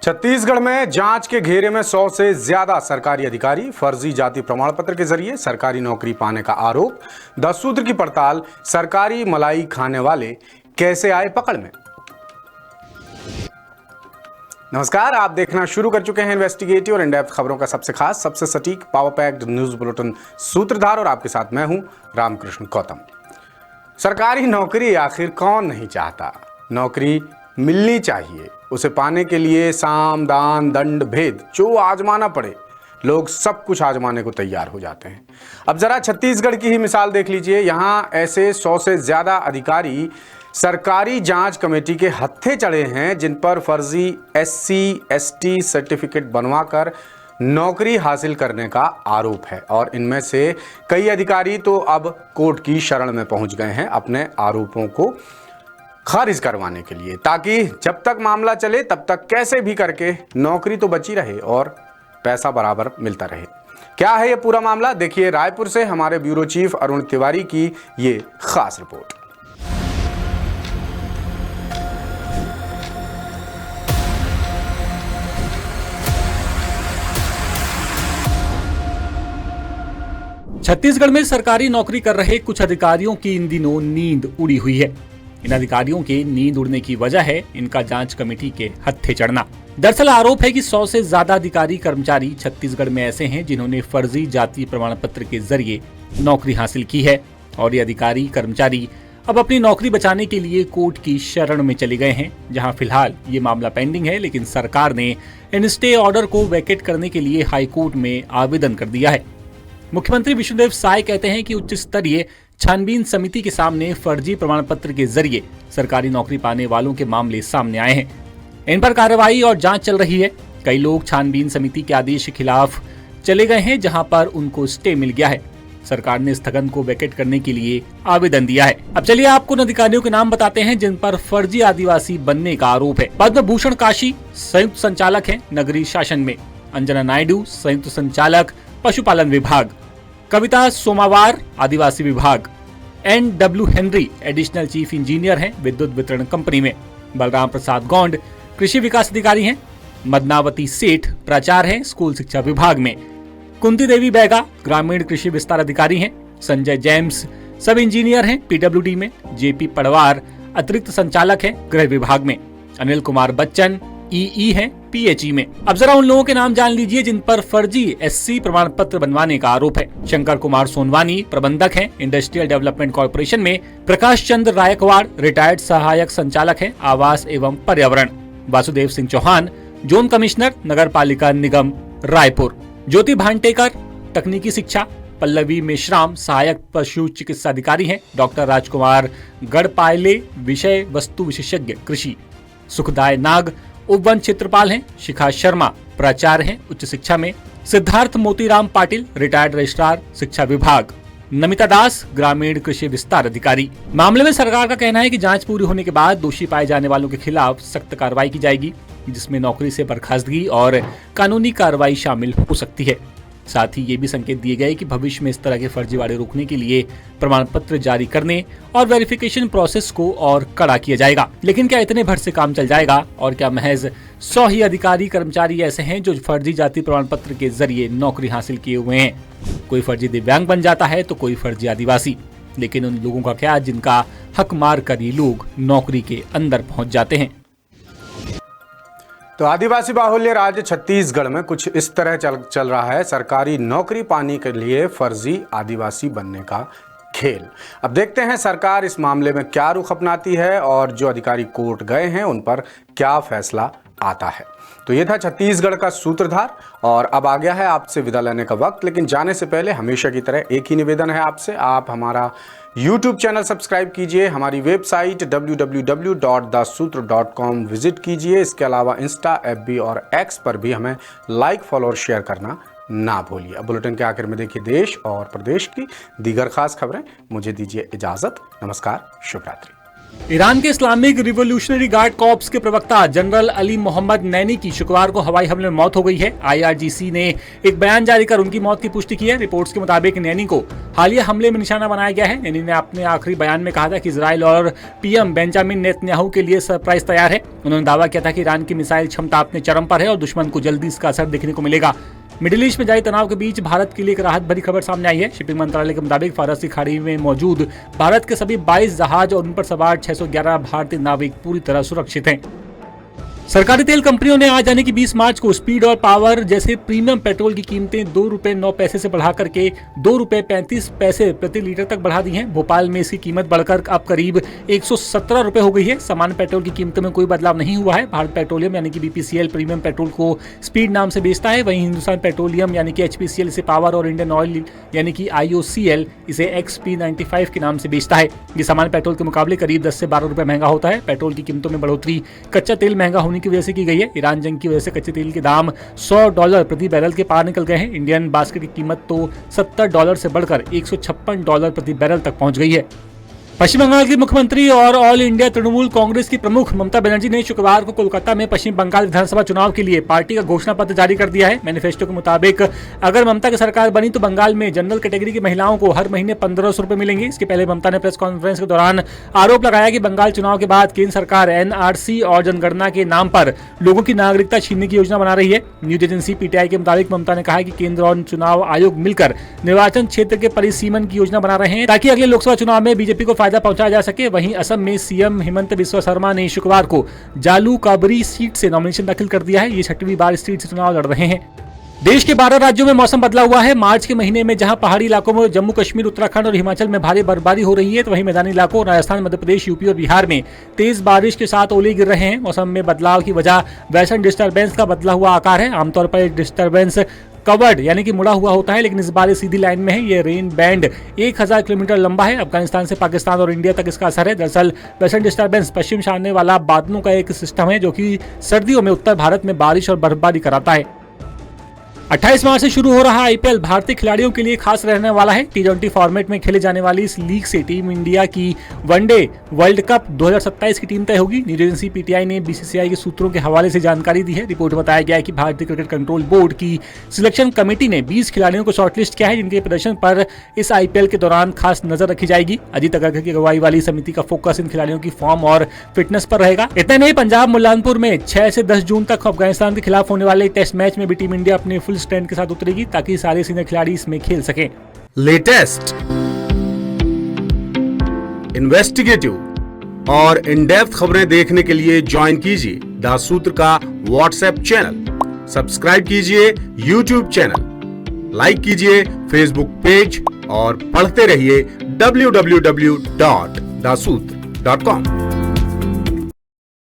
छत्तीसगढ़ में जांच के घेरे में 100 से ज्यादा सरकारी अधिकारी फर्जी जाति प्रमाण पत्र के जरिए सरकारी नौकरी पाने का आरोप। 10 सूत्र की पड़ताल, सरकारी मलाई खाने वाले कैसे आए पकड़ में। नमस्कार, आप देखना शुरू कर चुके हैं इन्वेस्टिगेटिव और इन-डेप्थ खबरों का सबसे खास, सबसे सटीक, पावर पैक्ड न्यूज बुलेटिन सूत्रधार, और आपके साथ मैं हूं रामकृष्ण गौतम। सरकारी नौकरी आखिर कौन नहीं चाहता। नौकरी मिलनी चाहिए, उसे पाने के लिए साम दान दंड भेद जो आजमाना पड़े, लोग सब कुछ आजमाने को तैयार हो जाते हैं। अब जरा छत्तीसगढ़ की ही मिसाल देख लीजिए। यहां ऐसे 100 से ज्यादा अधिकारी सरकारी जांच कमेटी के हत्थे चढ़े हैं, जिन पर फर्जी SC/ST सर्टिफिकेट बनवाकर नौकरी हासिल करने का आरोप है। और इनमें से कई अधिकारी तो अब कोर्ट की शरण में पहुंच गए हैं अपने आरोपों को खारिज करवाने के लिए, ताकि जब तक मामला चले तब तक कैसे भी करके नौकरी तो बची रहे और पैसा बराबर मिलता रहे। क्या है ये पूरा मामला, देखिए रायपुर से हमारे ब्यूरो चीफ अरुण तिवारी की ये खास रिपोर्ट। छत्तीसगढ़ में सरकारी नौकरी कर रहे कुछ अधिकारियों की इन दिनों नींद उड़ी हुई है। इन अधिकारियों के नींद उड़ने की वजह है इनका जांच कमेटी के हत्थे चढ़ना। दरअसल आरोप है कि 100 से ज्यादा अधिकारी कर्मचारी छत्तीसगढ़ में ऐसे हैं जिन्होंने फर्जी जाति प्रमाण पत्र के जरिए नौकरी हासिल की है, और ये अधिकारी कर्मचारी अब अपनी नौकरी बचाने के लिए कोर्ट की शरण में चले गए हैं, जहां फिलहाल ये मामला पेंडिंग है। लेकिन सरकार ने इन स्टे ऑर्डर को वैकेट करने के लिए हाईकोर्ट में आवेदन कर दिया है। मुख्यमंत्री विष्णुदेव साय कहते हैं कि उच्च स्तरीय छानबीन समिति के सामने फर्जी प्रमाण पत्र के जरिए सरकारी नौकरी पाने वालों के मामले सामने आए हैं। इन पर कार्रवाई और जांच चल रही है। कई लोग छानबीन समिति के आदेश के खिलाफ चले गए हैं, जहां पर उनको स्टे मिल गया है। सरकार ने स्थगन को वैकेट करने के लिए आवेदन दिया है। अब चलिए आपको उन अधिकारियों के नाम बताते हैं जिन पर फर्जी आदिवासी बनने का आरोप है। पद्म भूषण काशी संयुक्त संचालक है नगरीय शासन में। अंजना नायडू संयुक्त संचालक पशुपालन विभाग। कविता सोमावार आदिवासी विभाग। NW Henry additional chief engineer हैं विद्युत वितरण कंपनी में। बलराम प्रसाद गौंड कृषि विकास अधिकारी हैं। मदनावती सेठ प्राचार्य हैं स्कूल शिक्षा विभाग में। कुंती देवी बैगा ग्रामीण कृषि विस्तार अधिकारी हैं। संजय जेम्स सब इंजीनियर हैं PWD में। JP पड़वार अतिरिक्त संचालक हैं गृह विभाग में। अनिल कुमार बच्चन EE हैं PHE में। अब जरा उन लोगों के नाम जान लीजिए जिन पर फर्जी SC प्रमाण पत्र बनवाने का आरोप है। शंकर कुमार सोनवानी प्रबंधक हैं इंडस्ट्रियल डेवलपमेंट कॉर्पोरेशन में। प्रकाश चंद्र रायकवाड़ रिटायर्ड सहायक संचालक हैं आवास एवं पर्यावरण। वासुदेव सिंह चौहान जोन कमिश्नर नगर पालिका निगम रायपुर। ज्योति भांटेकर तकनीकी शिक्षा। पल्लवी मेश्राम सहायक पशु चिकित्सा अधिकारी हैं। डॉक्टर राजकुमार गढ़पायले विषय वस्तु विशेषज्ञ कृषि। सुखदाय नाग उपवन क्षेत्रपाल हैं। शिखा शर्मा प्राचार्य हैं उच्च शिक्षा में। सिद्धार्थ मोतीराम पाटिल रिटायर्ड रजिस्ट्रार शिक्षा विभाग। नमिता दास ग्रामीण कृषि विस्तार अधिकारी। मामले में सरकार का कहना है कि जांच पूरी होने के बाद दोषी पाए जाने वालों के खिलाफ सख्त कार्रवाई की जाएगी, जिसमें नौकरी से बर्खास्तगी और कानूनी कार्रवाई शामिल हो सकती है। साथ ही ये भी संकेत दिए गए कि भविष्य में इस तरह के फर्जीवाड़े रोकने के लिए प्रमाण पत्र जारी करने और वेरिफिकेशन प्रोसेस को और कड़ा किया जाएगा। लेकिन क्या इतने भर से काम चल जाएगा, और क्या महज 100 ही अधिकारी कर्मचारी ऐसे हैं जो फर्जी जाति प्रमाण पत्र के जरिए नौकरी हासिल किए हुए हैं? कोई फर्जी दिव्यांग बन जाता है तो कोई फर्जी आदिवासी। लेकिन उन लोगों का क्या जिनका हक मार कर ये लोग नौकरी के अंदर पहुंच जाते हैं? तो आदिवासी बाहुल्य राज्य छत्तीसगढ़ में कुछ इस तरह चल रहा है सरकारी नौकरी पाने के लिए फर्जी आदिवासी बनने का खेल। अब देखते हैं सरकार इस मामले में क्या रुख अपनाती है और जो अधिकारी कोर्ट गए हैं उन पर क्या फैसला आता है। तो ये था छत्तीसगढ़ का सूत्रधार, और अब आ गया है आपसे विदा लेने का वक्त। लेकिन जाने से पहले हमेशा की तरह एक ही निवेदन है आपसे, आप हमारा YouTube चैनल सब्सक्राइब कीजिए, हमारी वेबसाइट www.dasutr.com विजिट कीजिए। इसके अलावा इंस्टा, FB और X पर भी हमें लाइक, फॉलो और शेयर करना ना भूलिए। अब बुलेटिन के आखिर में देखिए देश और प्रदेश की दीगर खास खबरें। मुझे दीजिए इजाजत। नमस्कार, शुभ रात्रि। ईरान के इस्लामिक रिवोल्यूशनरी गार्ड कॉर्प्स के प्रवक्ता जनरल अली मोहम्मद नैनी की शुक्रवार को हवाई हमले में मौत हो गई है। IRGC ने एक बयान जारी कर उनकी मौत की पुष्टि की है। रिपोर्ट्स के मुताबिक नैनी को हालिया हमले में निशाना बनाया गया है। नैनी ने अपने आखिरी बयान में कहा था कि इजराइल और PM बेंजामिन नेतन्याहू के लिए सरप्राइज तैयार है। उन्होंने दावा किया था कि ईरान की मिसाइल क्षमता अपने चरम पर है और दुश्मन को जल्दी इसका असर देखने को मिलेगा। मिडिल ईस्ट में जारी तनाव के बीच भारत के लिए एक राहत भरी खबर सामने आई है। शिपिंग मंत्रालय के मुताबिक फारसी खाड़ी में मौजूद भारत के सभी 22 जहाज और उन पर सवार 611 भारतीय नाविक पूरी तरह सुरक्षित हैं। सरकारी तेल कंपनियों ने आज यानी कि 20 मार्च को स्पीड और पावर जैसे प्रीमियम पेट्रोल की कीमतें ₹2.09 से बढ़ा करके ₹2.35 प्रति लीटर तक बढ़ा दी हैं। भोपाल में इसकी कीमत बढ़कर अब करीब ₹117 हो गई है। सामान्य पेट्रोल की कीमतों में कोई बदलाव नहीं हुआ है। भारत पेट्रोलियम यानी कि BPCL प्रीमियम पेट्रोल को स्पीड नाम से बेचता है, वहीं हिंदुस्तान पेट्रोलियम यानी कि HPCL इसे पावर और इंडियन ऑयल यानी कि IOCL इसे XP95 के नाम से बेचता है। ये सामान्य पेट्रोल के मुकाबले करीब 10 से 12 रुपए महंगा होता है। पेट्रोल की कीमतों में बढ़ोतरी कच्चा तेल महंगा होने की वजह से की गई है। ईरान जंग की वजह से कच्चे तेल के दाम $100 प्रति बैरल के पार निकल गए हैं। इंडियन बास्केट की कीमत तो $70 से बढ़कर $156 प्रति बैरल तक पहुंच गई है। पश्चिम बंगाल की मुख्यमंत्री और ऑल इंडिया तृणमूल कांग्रेस की प्रमुख ममता बनर्जी ने शुक्रवार को कोलकाता में पश्चिम बंगाल विधानसभा चुनाव के लिए पार्टी का घोषणा पत्र जारी कर दिया है। मैनिफेस्टो के मुताबिक अगर ममता की सरकार बनी तो बंगाल में जनरल कैटेगरी की महिलाओं को हर महीने 1500 रुपए मिलेंगे। इसके पहले ममता ने प्रेस कॉन्फ्रेंस के दौरान आरोप लगाया कि बंगाल चुनाव के बाद केंद्र सरकार NRC और जनगणना के नाम पर लोगों की नागरिकता छीनने की योजना बना रही है। न्यूज एजेंसी PTI के मुताबिक ममता ने कहा कि केंद्र और चुनाव आयोग मिलकर निर्वाचन क्षेत्र के परिसीमन की योजना बना रहे हैं ताकि अगले लोकसभा चुनाव में बीजेपी को फायदा पहुंचाया जा सके। वहीं असम में CM हिमंत बिस्वा शर्मा ने शुक्रवार को जालूकाबरी सीट से नॉमिनेशन दाखिल कर दिया है। ये 6वीं बार इस सीट से चुनाव लड़ रहे हैं। देश के 12 राज्यों में मौसम बदला हुआ है। मार्च के महीने में जहां पहाड़ी इलाकों में जम्मू कश्मीर, उत्तराखंड और हिमाचल में भारी बर्फबारी हो रही है, तो वहीं मैदानी इलाकों राजस्थान, मध्य प्रदेश, यूपी और बिहार में तेज बारिश के साथ ओले गिर रहे हैं। मौसम में बदलाव की वजह वेस्टर्न डिस्टर्बेंस का बदला हुआ आकार है। आमतौर पर डिस्टर्बेंस कवर्ड यानी कि मुड़ा हुआ होता है, लेकिन इस बार सीधी लाइन में है। ये रेन बैंड 1000 किलोमीटर लंबा है। अफगानिस्तान से पाकिस्तान और इंडिया तक इसका असर है। दरअसल वेस्टर्न डिस्टर्बेंस पश्चिम से आने वाला बादलों का एक सिस्टम है जो कि सर्दियों में उत्तर भारत में बारिश और बर्फबारी कराता है। 28 मार्च से शुरू हो रहा IPL भारतीय खिलाड़ियों के लिए खास रहने वाला है। T20 फॉर्मेट में खेले जाने वाली इस लीग से टीम इंडिया की वनडे वर्ल्ड कप 2027 की टीम तय होगी। न्यूज एजेंसी PTI ने BCCI के सूत्रों के हवाले से जानकारी दी है। रिपोर्ट में बताया गया है कि भारतीय क्रिकेट कंट्रोल बोर्ड की सिलेक्शन कमेटी ने 20 खिलाड़ियों को शॉर्टलिस्ट किया है, जिनके प्रदर्शन पर इस IPL के दौरान खास नजर रखी जाएगी। अजीत अग्रकर की अगुवाई वाली समिति का फोकस इन खिलाड़ियों की फॉर्म और फिटनेस पर रहेगा। इतना नहीं, पंजाब मुल्लानपुर में 6 से 10 जून तक अफगानिस्तान के खिलाफ होने वाले टेस्ट मैच में भी टीम इंडिया अपने फुल स्ट्रेंथ के साथ उतरेगी ताकि सारे सीनियर खिलाड़ी इसमें खेल सकें। लेटेस्ट, इन्वेस्टिगेटिव और इन डेप्थ खबरें देखने के लिए ज्वाइन कीजिए द सूत्र का व्हाट्सएप चैनल, सब्सक्राइब कीजिए YouTube चैनल, लाइक कीजिए Facebook पेज और पढ़ते रहिए www.daसूत्र.com।